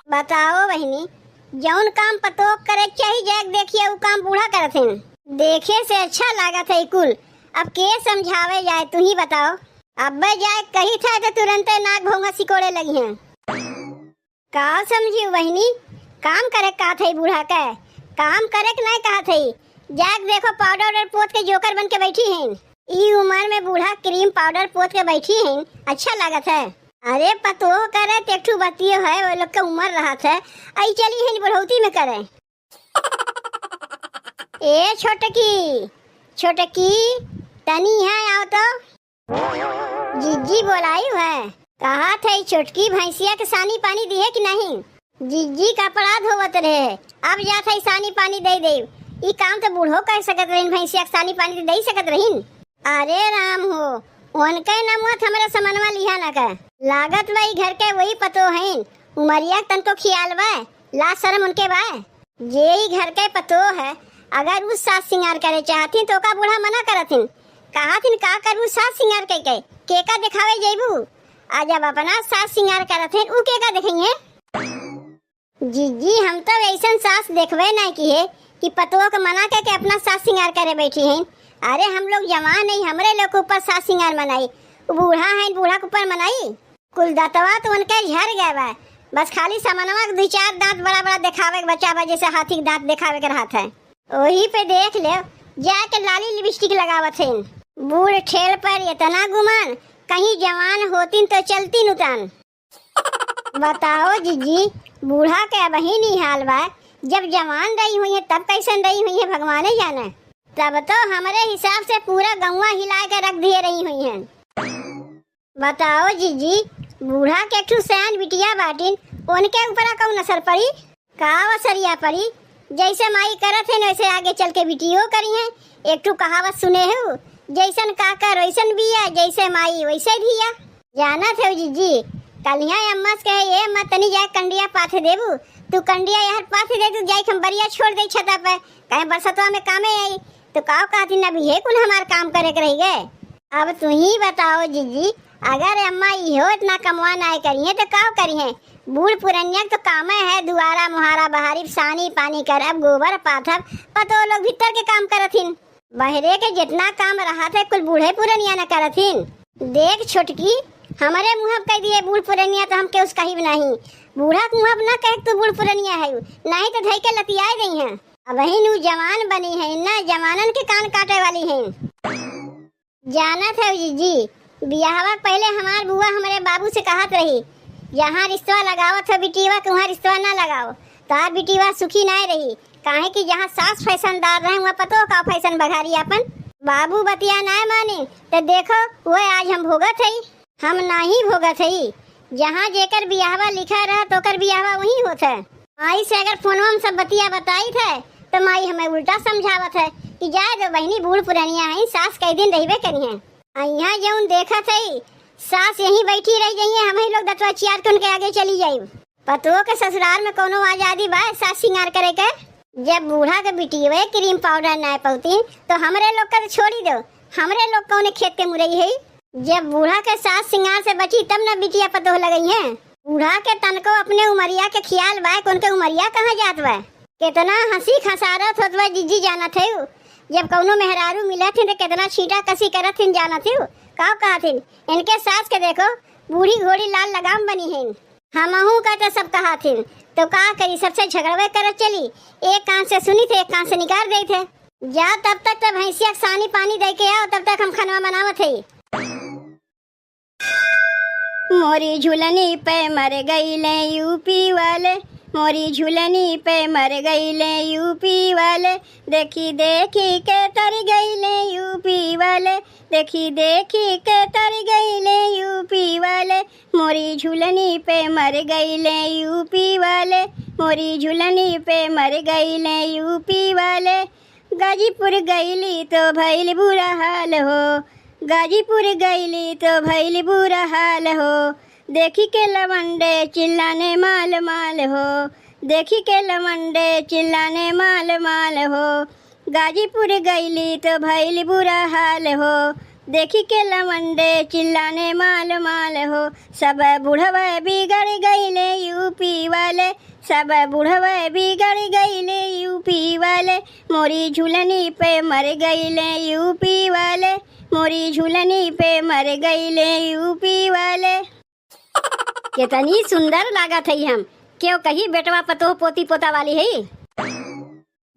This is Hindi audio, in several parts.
बताओ बहनी, जौन काम पतो करे चाहिए जाके देखिए वो काम बूढ़ा करत हन। देखे से अच्छा लागत है कुल। अब के समझावे जाए, तू ही बताओ। अब जाए कही था तो तुरंत नाक भोंगा सिकोड़े लगी हैं। का समझी बहनी, काम करे का थे बूढ़ा के, काम करे के नहीं कहा थे। जाके देखो पाउडर पोत के जोकर बन के बैठी हैं। ई उम्र में बूढ़ा क्रीम पाउडर पोत के बैठी हैं, अच्छा लागत है। अरे पतो करे तेठू बतियो है, वो लोग का उम्र रहा था। आई चली है बढ़ोती में करे। ए छोटकी तनी है आओ तो। जीजी बोलाई है, कहा थे छोटकी भैंसिया के सानी पानी दिए कि नहीं। जीजी का अपराध होवत रहे, अब जा थे सानी पानी दे दे। ई काम तो बूढ़ो कर सकत रहीन, भैंसिया के सानी पानी दे सकत रहीन। अरे राम हो, उनके नमुआ हमरा समनवा लिया न का लागत वही घर के वही पतो हैं। उमरिया तन को खियाल बा, ला शर्म उनके बा। जे ही घर के पतो है, अगर उस सास सिंगार करे चाहती तो का बूढ़ा मना करथिन। कहा थिन का करू सास सिंगार के का दिखावे जेबू। आज अब अपना सास सिंगार करथिन उ के का देखेंगे। जीजी हम तो ऐसा सास देखवे नहीं की है कि पतो को मना के अपना सास सिंगार करे बैठी हैं। अरे हम लोग जवान नहीं, हमरे लोग के ऊपर सास सिंगार मनाई। बूढ़ा है, बूढ़ा के ऊपर मनाई। कुल दातवा तो उनके झड़ गए बा, बस खाली समनवा दो चार दांत बड़ा बड़ा दिखावे के बच्चा बा, जैसे हाथी के दांत दिखावे के रहता है। वही पे देख ले जाके लाली लिपस्टिक लगावत हैं। बूढ़ ठेल पर इतना गुमान, कहीं जवान होती तो चलती नुतान। बताओ जीजी, बूढ़ा के अब ही नहीं हाल बा। जब जवान रही हुई है तब कैसन रही हुई है भगवान जाने। तब तो हमारे हिसाब से पूरा गौवा हिला के रख दिए रही हुई हैं। बताओ जीजी, बूढ़ा के एक सयान बिटिया बाटिन, उनके ऊपर कौन असर पड़ी। का असरिया पड़ी, जैसे माई करत है वैसे आगे चल के बिटियो करी है। एक ठू कहावत सुने हो, जैसन काकर वैसन बिया, जैसे माई वैसे धिया। जाना थे जीजी, कलिया अम्मा से कहे ये मत तनी जाए कंडिया पाथे देबू। तू कंडिया यार पाथे दे, तू जाए हम बरिया छोड़ दे छता पे, कहे बरसतवा में कामे आई तो का कहती ना भी है कुल हमार काम करे के रह गए। अब तू ही बताओ जीजी, अगर अम्मा इहो इतना कमवा नहीं करी है तो का करी है। बूढ़ पुरनिया तो काम है दुआरा मुहारा बहारी सानी पानी करब गोबर पाथब, पतो लोग भीतर के काम करथिन। बहरे के जितना काम रहा था कुल बूढ़े पुरनिया न करथिन। देख छोटकी, हमारे मुँह कह दिए बूढ़ पुरनिया तो हम के उसका ही नहीं। बूढ़ा मुँह न कहे तू बूढ़ पुरनिया है, नहीं तो धई के लतियाए गई हैं। अब ही नू जवान बनी है ना, जवानन के कान काटे वाली हैं। जाना था जीजी, बियाहवा पहले हमार बुआ हमारे बाबू से कहत रही, जहाँ रिश्ता लगाओ तो बिटिवा के वहाँ रिश्ता ना लगाओ, तार बिटिवा सुखी नहीं रही। काहे कि जहाँ सास फैशनदार रहे वहाँ पतो का फैशन बघारी अपन। बाबू बतिया ना माने तो देखो वो आज हम भोगत है, हम नहीं भोगत है। जहाँ जेकर बियाहवा लिखा रहा तो कर बियाहवा वही होता है। माई से अगर फोनवा में सब बतिया बताई थे तो माई हमें उल्टा समझावत है कि जाए दो बहनी, बूढ़ पुरानिया है, सास कई दिन रहिबे करी है। यहाँ जौन देखा थे सास यहीं बैठी रह जाइए, हम ही लोग दतवा चियार के उनके आगे चली जाये। पतो के ससुराल में कोनो आजादी बा सास सिंगार करे के। जब बूढ़ा के बिटिया क्रीम पाउडर ना पौती तो हमरे लोग का छोड़ी दो, हमरे लोग कौन खेत के मुरई है। जब बूढ़ा के सास सिंगार से बची तब न बिटिया पतो लगई है। बूढ़ा के तन को अपने उमरिया के ख्याल बा, उनके उमरिया कहाँ जात बा। कितना हंसी खसारत होत बा जीजी, जाना थे जब कौनो मेहरारू मिला थे तो कितना छीटा कसी करत थे, जाना थे का कहा थे। इनके सास के देखो बूढ़ी घोड़ी लाल लगाम बनी है। हमहू का तो सब कहा थे तो का करी, सबसे झगड़वे करत चली। एक कान से सुनी थे, एक कान से निकाल गई थे। जा तब तक तो भैंसिया सानी पानी दे के आओ, तब तक हम खनवा बनावत है। मोरी झूलनी पे मर गई ले यूपी वाले, मोरी झूलनी पे मर गई ले यूपी वाले, देखी देखी के तर गई ले यूपी वाले, देखी देखी के तर गई ले यूपी वाले, मोरी झूलनी पे मर गई ले यूपी वाले, मोरी झूलनी पे मर गई ले यूपी वाले। गाजीपुर गईली तो भइल बुरा हाल हो, गाजीपुर गईली तो भइल बुरा हाल हो, देखी के लवंडे चिल्लाने माल माल हो, देखी के लवंडे चिल्लाने माल माल हो, गाजीपुर गईली तो भइल बुरा हाल हो, देखी के लवंडे चिल्लाने माल माल हो। सब बुढ़वा बिगड़ गईले यूपी वाले। वाले, सब बुढ़वे बिगड़ गईले यूपी वाले, मोरी झूलनी पे मर गईले यूपी वाले, मोरी झूलनी पे मर गईले यूपी वाले। कितनी सुंदर लागत है हम, क्यों कही बेटवा पतो पोती पोता वाली है।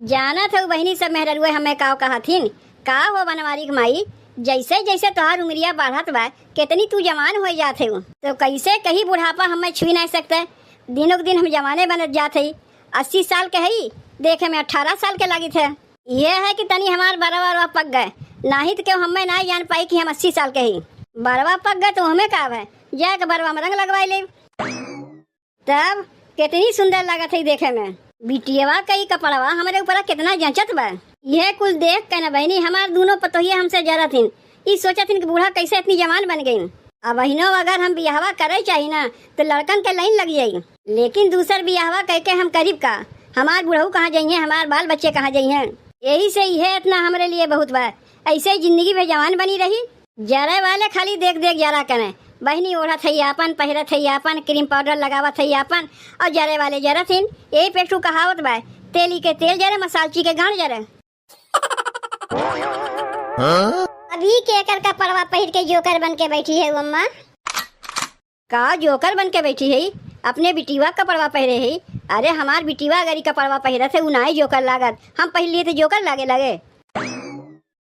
जाना था बहनी सब मेहरुए हमें काव कहा थीन, का हो बनवारी माई, जैसे जैसे तोहार उंगलियां बढ़त बा कितनी तू जवान हो जाते हो, तो कैसे कहीं बुढ़ापा हमें छुई नहीं सकते। दिनों दिन हम जवाने बनत जाते, 80 साल के है, देखे में 18 साल के लगी थे। यह है कि तनी हमार बरवा पक गए, नहीं तो क्यों हमें ना जान पाई कि हम 80 साल के ही। बरवा पक गए तो हमें का है, जाके बरवा में रंग लगवाई ले। तब कितनी सुंदर लागत है देखे में। बिटियावा कई कपड़वा हमारे ऊपर कितना जचत बा। यह कुछ देख के न बहनी हमार दोनों पतोहिया हमसे जरा थीन, ई सोचा थीन कि बूढ़ा कैसे इतनी जवान बन गई। अब बहनों अगर हम बियाहवा करे चाहिए ना तो लड़कन के लाइन लग जाये, लेकिन दूसर बियाहवा कह के हम करीब का, हमार बुढ़ऊ कहाँ जाइए, हमार बाल बच्चे कहाँ जाइए। यही से यह इतना हमारे लिए बहुत बा, ऐसे ही जिंदगी में जवान बनी रही। जरे वाले खाली देख देख जरा करे, बहनी ओढ़त है आपन, पहिरत है आपन, क्रीम पाउडर लगावत है आपन, और जरे वाले जरा थीन। यही पेटू कहावत बा, तेली के तेल जरे मसालची के गांठ जरे। अभी केकर का परवा पहिर के जोकर बन के बैठी है अम्मा। का जोकर बन के बैठी है, अपने बिटिवा का परवा पहिरे है। अरे हमार बिटिवा अगर का परवा पहिरत है उनाई जोकर लागत, हम पहन लिए थे जोकर लागे लगे।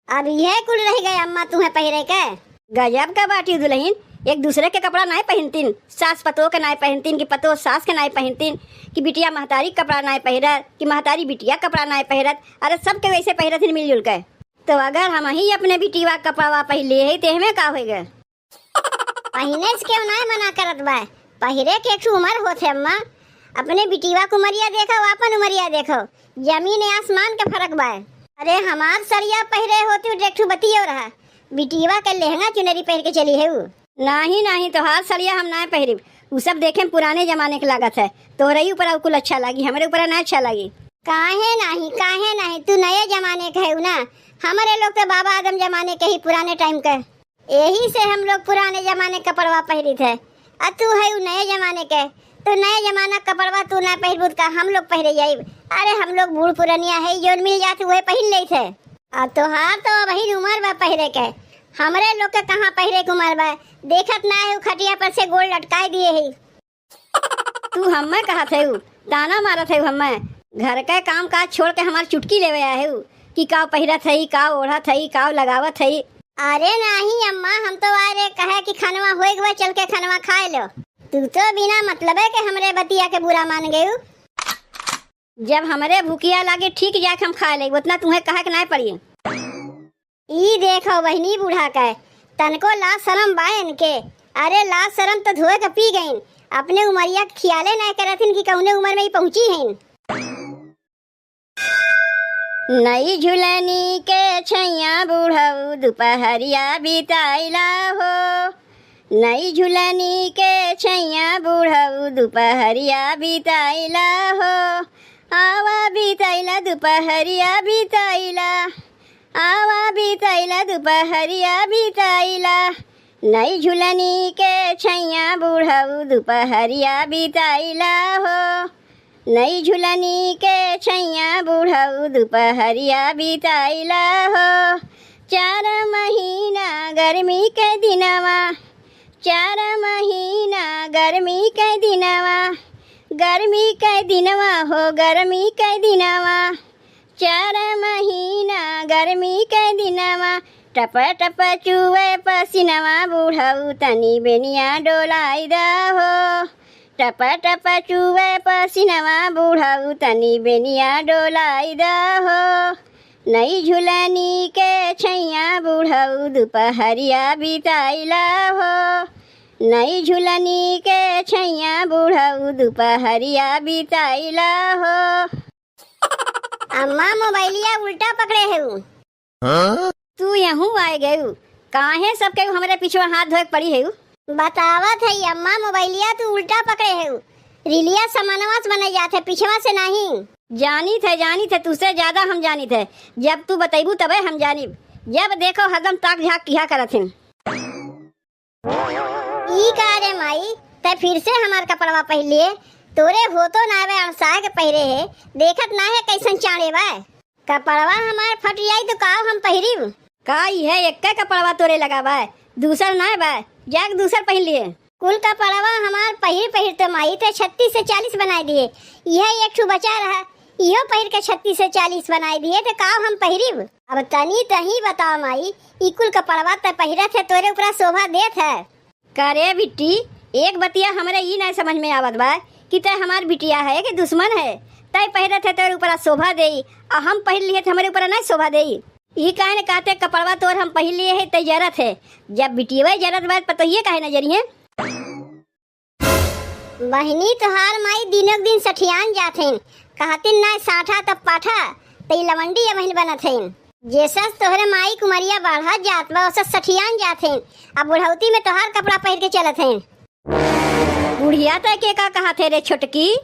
अब यह कुल रह गए अम्मा तुम्हें पहिरे के। गजब का बाटी दुल्हन, एक दूसरे के कपड़ा नहीं पहनतीन, सास पतो के नहीं पहनतीन, कि पतो सास के नहीं पहनतीन, कि बिटिया महतारी कपड़ा नहीं पहिरत, कि महतारी बिटिया कपड़ा नहीं पहिरत। अरे सबके वैसे पहिरत मिलजुल के। तो अगर हम ही अपने बिटिवा कपड़ा पहन लिए है तो हमें का होगा। पहने से क्यों नहीं मना करत बा, पहिरे के एक उम्र होते अम्मा। अपने बिटिवा को उमरिया देखो, अपन उमरिया देखो, जमीन आसमान के फर्क बा। अरे हमार सरिया पहिरे होती देखू बतियो रहा, बिटिवा के लहंगा चुनरी पहन के चली है। नहीं नहीं तो हाथ सरिया हम ना पहिरी, वो सब देखे पुराने जमाने की लागत है। तोहरे ऊपर कुल अच्छा लगी, हमारे ऊपर ना अच्छा लगी। काहे नहीं, तू नए जमाने का है ना, हमारे लोग तो बाबा आदम जमाने के ही, पुराने टाइम के। यही से हम लोग पुराने जमाने का कपड़वा पहिरी थे। अब तू है नए जमाने के, तो नए जमाना कपड़वा तू ना पहिरबूत का हम लोग पहरे जाये। अरे हम लोग बूढ़ पुरानिया है, जो मिल जाते वही पहन ले थे। अब तोहार तो वही उम्र बा पहिरे के, हमारे लोग के कहाँ पहिरे के उम्र बा। देखत ना है खटिया पर से गोल लटकाए दिए है। तू हमें कहा थे ताना मारा थे, हमें घर का काम काज छोड़ के हमारी चुटकी लेवे आए कि का पहिरत है, का ओढ़त है, का लगावत है। अरे नहीं अम्मा, हम तो आ रहे कहे कि खानवा होए गवा, चल के खानवा खाए लो। तू तो बिना मतलब है कि हमरे बतिया के बुरा मान गए। जब हमरे भूखिया लागे ठीक जाके हम खा ले, उतना तुम्हें कहे के नहीं पड़ी। ई देखो बहनी बूढ़ा का तनको लाज शरम बायन के। अरे लाज शरम तो धोए के पी गईन, अपने उमरिया खियाले नहीं करथिन कि कौने उम्र में ही पहुंची हैं। नई झुलनी के छैया बूढ़ऊ दोपहरिया बिताइला हो, नई झुलनी के छैया बूढ़ऊ दोपहरिया बिताइला हो। आवा बिताइला दोपहरिया बिताइला, आवा बिताइला दोपहरिया बिताइला। नई झुलनी के छैया बूढ़ऊ दोपहरिया बिताइला हो, नई झुलनी के छैया बूढ़ऊ दोपहरिया बिताइला हो। 4 महीना गर्मी के दिनवा, 4 महीना गर्मी के दिनवा, गर्मी के दिनवा हो, गर्मी के दिनवा। 4 महीना गर्मी के दिनवा, टप टप चुए पसीनवा, बूढ़ऊ तनी बेनिया डोलाई दा हो। टप टप चुए पसीनवा, बूढ़ऊ तनी बेनिया डोलाई दा हो। नई झुलनी के छैया बूढ़ऊ दोपहरिया बिताइला हो, नई झुलनी के छैया बूढ़ऊ दोपहरिया बिताइला हो। अम्मा मोबाइलिया उल्टा पकड़े है। तू यहूँ आए गए, काहे सबके हमारे पीछे हाथ धोए पड़ी है। बतावत है अम्मा मोबाइलिया तू उल्टा पकड़े है, रिलिया समानवा से बनाई जाते पिछवा से नहीं। जानी थे तुझसे ज्यादा हम जानी थे, जब तू बतेबू तबे हम जानी। जब देखो हरदम ताक झाक किया करत हैं। ई का रे माई ते फिर से हमार कपड़वा पहन लिए, तोरे हो तो ना वे अड़साए के पहिरे है, देखत ना है कैसन चाड़े बा। कपड़वा हमार फट जाई तो का हम पहिरी का ई है एक कपड़वा तोरे लगा बा, दूसर ना बा, जाग दूसर पहन लिए। कुल कपड़वा हमार पहिर तो माई थे 36 से 40 बनाए दिए, यह एक ठू बचा रहा, इहो पहिर के 36 से 40 बनाए दिए तो का हम पहिरी। अब तनी तही बताओ माई, ई कुल कपड़वा त पहिरत है तोरे ऊपर शोभा देत है। करे बिट्टी, एक बतिया हमरे ई नहीं समझ में आवत बा कि तय हमार बिटिया है कि दुश्मन है। तय पहिरत है तोरे ऊपर शोभा देई और हम पहिर लिए हमारे ऊपर नहीं शोभा देई। ई काहे ने कहते कपड़वा तोर हम पहिर लिए है तय जरत है, जब बिटिया जरत बात पतोहिए काहे नजरिए। बहनी तोहार माई दिनों दिन सठियान जाथेन, कहतिन ना साठा तब पाठा तई लवंडी या बहन बनत हैं। जैसा तोहरे माई कुमरिया बढ़ा जात बा वैसा सठियान जाथेन, अब बुढ़ौती में तोहार कपड़ा पहिर के चलत हैं। बुढ़िया तय के का कहा थे रे छोटकी,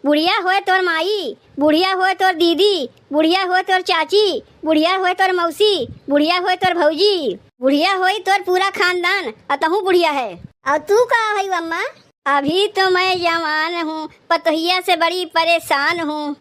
बुढ़िया होए तोर माई, बुढ़िया होए तोर दीदी, बुढ़िया होए तोर चाची, बुढ़िया होए तोर मौसी, बुढ़िया होए तोर भौजी, बुढ़िया होई तोर पूरा खानदान, अतहू बुढ़िया है। और तू का है अम्मा? अभी तो मैं जवान हूँ, पतोहिया से बड़ी परेशान हूँ।